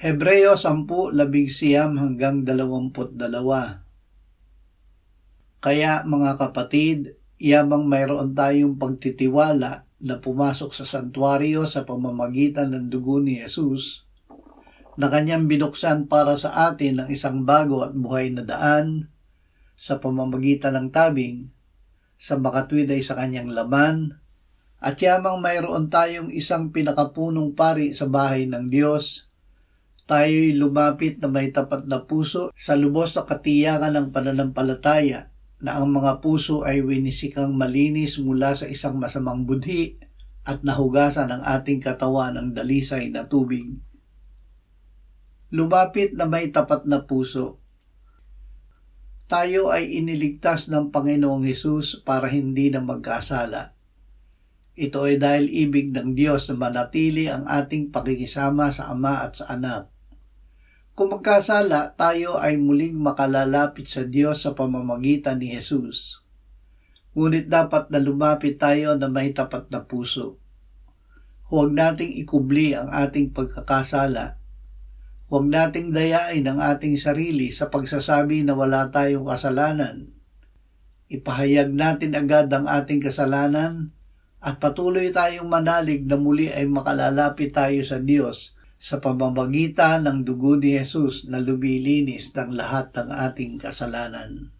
Hebreo 10:11-22. Kaya mga kapatid, yamang mayroon tayong pagtitiwala na pumasok sa santuario sa pamamagitan ng dugo ni Jesus, na kanyang binuksan para sa atin ang isang bago at buhay na daan sa pamamagitan ng tabing, sa makatwid ay sa kanyang laman, at yamang mayroon tayong isang pinakapunong pari sa bahay ng Diyos, tayo'y lumapit na may tapat na puso sa lubos na katiyakan ng pananampalataya na ang mga puso ay winisikang malinis mula sa isang masamang budhi at nahugasan ang ating katawan ng dalisay na tubig. Lumapit na may tapat na puso. Tayo ay iniligtas ng Panginoong Hesus para hindi na magkasala. Ito ay dahil ibig ng Diyos na manatili ang ating pakikisama sa Ama at sa Anak. Kung magkasala, tayo ay muling makalalapit sa Diyos sa pamamagitan ni Jesus. Ngunit dapat na lumapit tayo na may tapat na puso. Huwag nating ikubli ang ating pagkakasala. Huwag nating dayain ang ating sarili sa pagsasabi na wala tayong kasalanan. Ipahayag natin agad ang ating kasalanan at patuloy tayong manalig na muli ay makalalapit tayo sa Diyos sa pamamagitan ng dugo ni Jesus na lumilinis ng lahat ng ating kasalanan.